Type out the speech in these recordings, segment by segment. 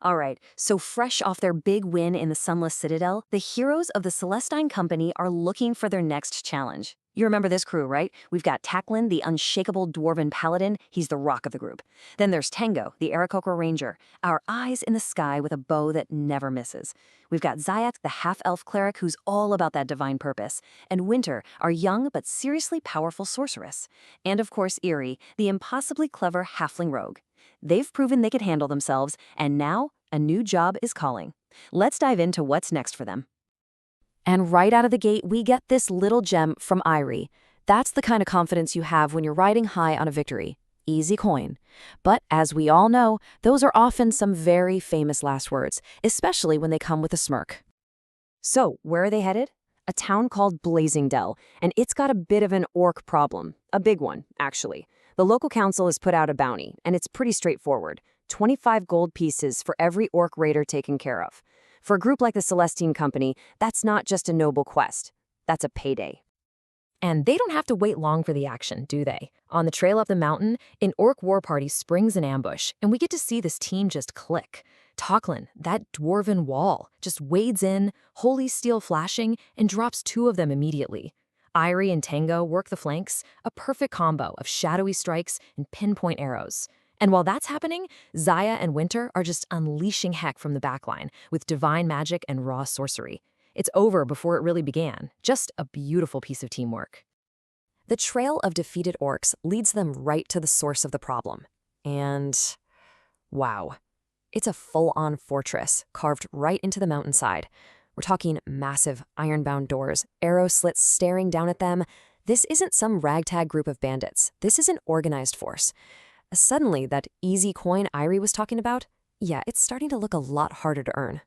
All right, so fresh off their big win in the Sunless Citadel, the heroes of the Celestine Company are looking for their next challenge. You remember this crew, right? We've got Takklin, the unshakable dwarven paladin. He's the rock of the group. Then there's Tango, the Aarakocra ranger, our eyes in the sky with a bow that never misses. We've got Zya, the half-elf cleric who's all about that divine purpose, and Winter, our young but seriously powerful sorceress. And of course, Irie, the impossibly clever halfling rogue. They've proven they could handle themselves, and now a new job is calling. Let's dive into what's next for them. And right out of the gate, we get this little gem from Irie. That's the kind of confidence you have when you're riding high on a victory. Easy coin. But as we all know, those are often some very famous last words, especially when they come with a smirk. So, where are they headed? A town called Blasingdell, and it's got a bit of an orc problem. A big one, actually. The local council has put out a bounty, and it's pretty straightforward. 25 gold pieces for every orc raider taken care of. For a group like the Celestine Company, that's not just a noble quest. That's a payday. And they don't have to wait long for the action, do they? On the trail up the mountain, an orc war party springs an ambush, and we get to see this team just click. Takklin, that dwarven wall, just wades in, holy steel flashing, and drops two of them immediately. Irie and Tango work the flanks, a perfect combo of shadowy strikes and pinpoint arrows. And while that's happening, Zya and Winter are just unleashing heck from the backline with divine magic and raw sorcery. It's over before it really began. Just a beautiful piece of teamwork. The trail of defeated orcs leads them right to the source of the problem. And wow, it's a full-on fortress carved right into the mountainside. We're talking massive iron-bound doors, arrow slits staring down at them. This isn't some ragtag group of bandits. This is an organized force. Suddenly, that easy coin Irie was talking about, yeah, it's starting to look a lot harder to earn.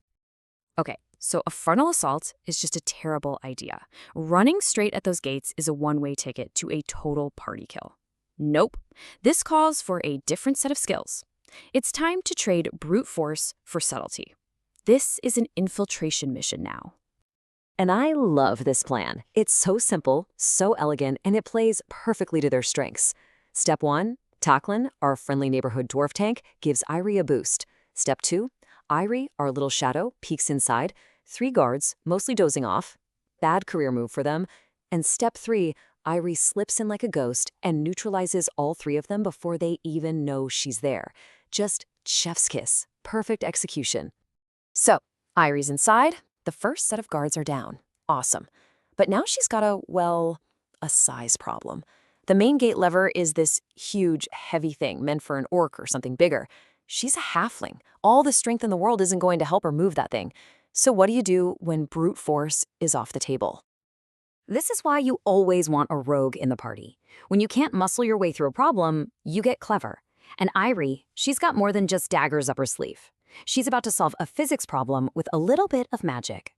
Okay, so a frontal assault is just a terrible idea. Running straight at those gates is a one-way ticket to a total party kill. Nope. This calls for a different set of skills. It's time to trade brute force for subtlety. This is an infiltration mission now. And I love this plan. It's so simple, so elegant, and it plays perfectly to their strengths. Step 1, Takklin, our friendly neighborhood dwarf tank, gives Irie a boost. Step 2, Irie, our little shadow, peeks inside. 3 guards, mostly dozing off. Bad career move for them. And step 3, Irie slips in like a ghost and neutralizes all 3 of them before they even know she's there. Just chef's kiss. Perfect execution. So, Irie's inside. The first set of guards are down. Awesome. But now she's got a size problem. The main gate lever is this huge, heavy thing meant for an orc or something bigger. She's a halfling. All the strength in the world isn't going to help her move that thing. So what do you do when brute force is off the table? This is why you always want a rogue in the party. When you can't muscle your way through a problem, you get clever. And Irie, she's got more than just daggers up her sleeve. She's about to solve a physics problem with a little bit of magic.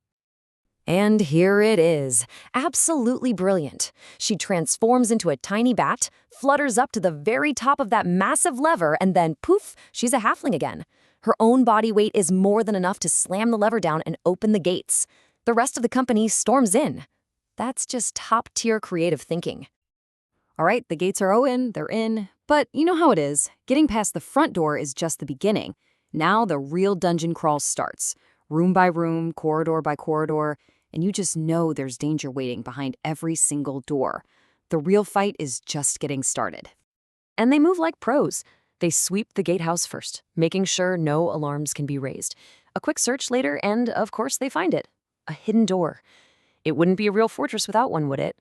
And here it is. Absolutely brilliant. She transforms into a tiny bat, flutters up to the very top of that massive lever, and then poof, she's a halfling again. Her own body weight is more than enough to slam the lever down and open the gates. The rest of the company storms in. That's just top-tier creative thinking. All right, the gates are open, they're in. But you know how it is. Getting past the front door is just the beginning. Now the real dungeon crawl starts. Room by room, corridor by corridor, and you just know there's danger waiting behind every single door. The real fight is just getting started. And they move like pros. They sweep the gatehouse first, making sure no alarms can be raised. A quick search later, and of course they find it. A hidden door. It wouldn't be a real fortress without one, would it?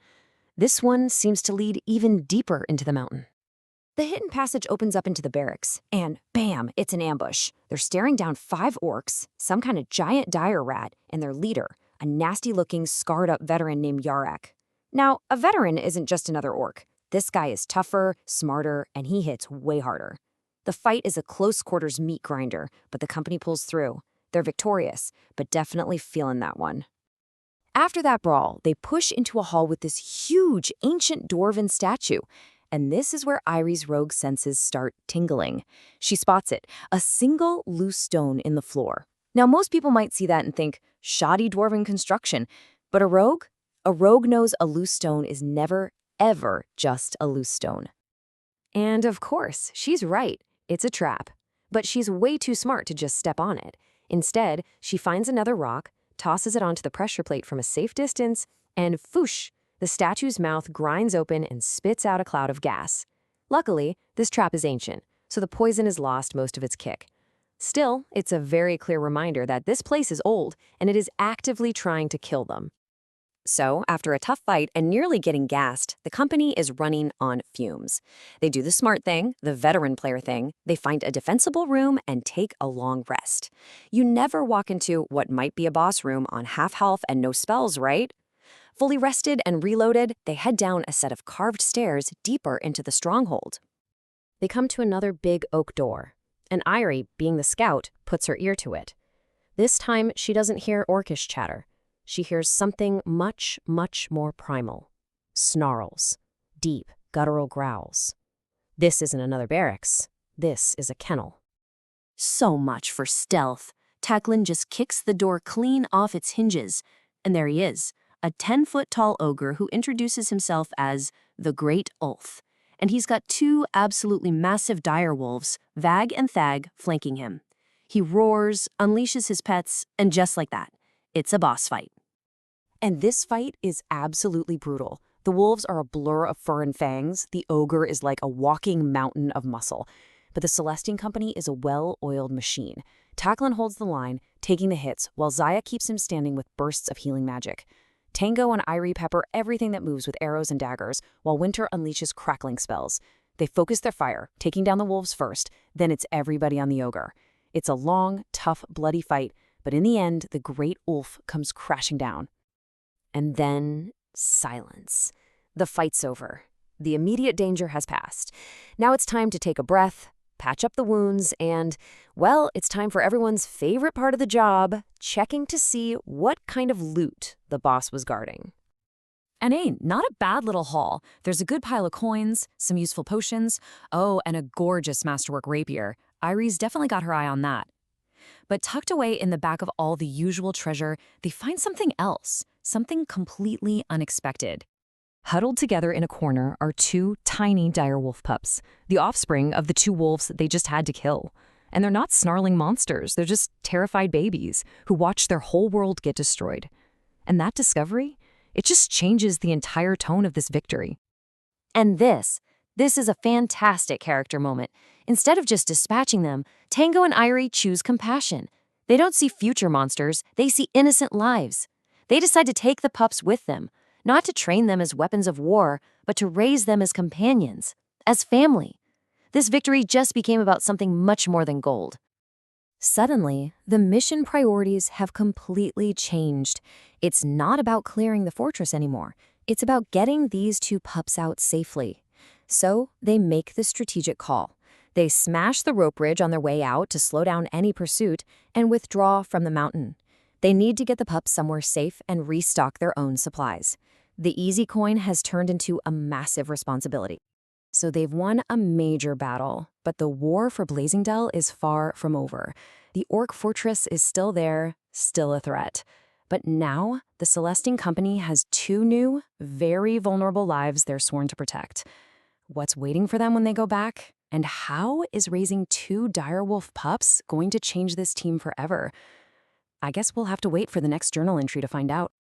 This one seems to lead even deeper into the mountain. The hidden passage opens up into the barracks, and bam, it's an ambush. They're staring down 5 orcs, some kind of giant dire rat, and their leader, a nasty-looking, scarred-up veteran named Yarak. Now, a veteran isn't just another orc. This guy is tougher, smarter, and he hits way harder. The fight is a close-quarters meat grinder, but the company pulls through. They're victorious, but definitely feeling that one. After that brawl, they push into a hall with this huge, ancient dwarven statue. And this is where Irie's rogue senses start tingling. She spots it, a single loose stone in the floor. Now, most people might see that and think, shoddy dwarven construction. But a rogue knows a loose stone is never, ever just a loose stone. And of course, she's right. It's a trap. But she's way too smart to just step on it. Instead, she finds another rock, tosses it onto the pressure plate from a safe distance, and foosh! The statue's mouth grinds open and spits out a cloud of gas. Luckily, this trap is ancient, so the poison has lost most of its kick. Still, it's a very clear reminder that this place is old, and it is actively trying to kill them. So, after a tough fight and nearly getting gassed, the company is running on fumes. They do the smart thing, the veteran player thing. They find a defensible room and take a long rest. You never walk into what might be a boss room on half health and no spells, right? Fully rested and reloaded, they head down a set of carved stairs deeper into the stronghold. They come to another big oak door, and Irie, being the scout, puts her ear to it. This time, she doesn't hear orcish chatter. She hears something much, much more primal. Snarls. Deep, guttural growls. This isn't another barracks. This is a kennel. So much for stealth. Takklin just kicks the door clean off its hinges. And there he is, a 10-foot-tall ogre who introduces himself as the Great Ulf. And he's got two absolutely massive dire wolves, Vag and Thag, flanking him. He roars, unleashes his pets, and just like that, it's a boss fight. And this fight is absolutely brutal. The wolves are a blur of fur and fangs. The ogre is like a walking mountain of muscle. But the Celestine Company is a well-oiled machine. Takklin holds the line, taking the hits, while Zya keeps him standing with bursts of healing magic. Tango and Irie pepper everything that moves with arrows and daggers, while Winter unleashes crackling spells. They focus their fire, taking down the wolves first, then it's everybody on the ogre. It's a long, tough, bloody fight, but in the end, the Great Ulf comes crashing down. And then, silence. The fight's over. The immediate danger has passed. Now it's time to take a breath, patch up the wounds, and, well, it's time for everyone's favorite part of the job, checking to see what kind of loot the boss was guarding. And hey, not a bad little haul. There's a good pile of coins, some useful potions, oh, and a gorgeous masterwork rapier. Irie's definitely got her eye on that. But tucked away in the back of all the usual treasure, they find something else, something completely unexpected. Huddled together in a corner are two tiny direwolf pups, the offspring of the two wolves that they just had to kill. And they're not snarling monsters, they're just terrified babies who watch their whole world get destroyed. And that discovery, it just changes the entire tone of this victory. And this is a fantastic character moment. Instead of just dispatching them, Tango and Irie choose compassion. They don't see future monsters, they see innocent lives. They decide to take the pups with them, not to train them as weapons of war, but to raise them as companions, as family. This victory just became about something much more than gold. Suddenly, the mission priorities have completely changed. It's not about clearing the fortress anymore. It's about getting these two pups out safely. So they make the strategic call. They smash the rope bridge on their way out to slow down any pursuit and withdraw from the mountain. They need to get the pups somewhere safe and restock their own supplies. The easy coin has turned into a massive responsibility. So they've won a major battle, but the war for Blasingdell is far from over. The Orc fortress is still there, still a threat. But now, the Celestine Company has two new, very vulnerable lives they're sworn to protect. What's waiting for them when they go back? And how is raising two direwolf pups going to change this team forever? I guess we'll have to wait for the next journal entry to find out.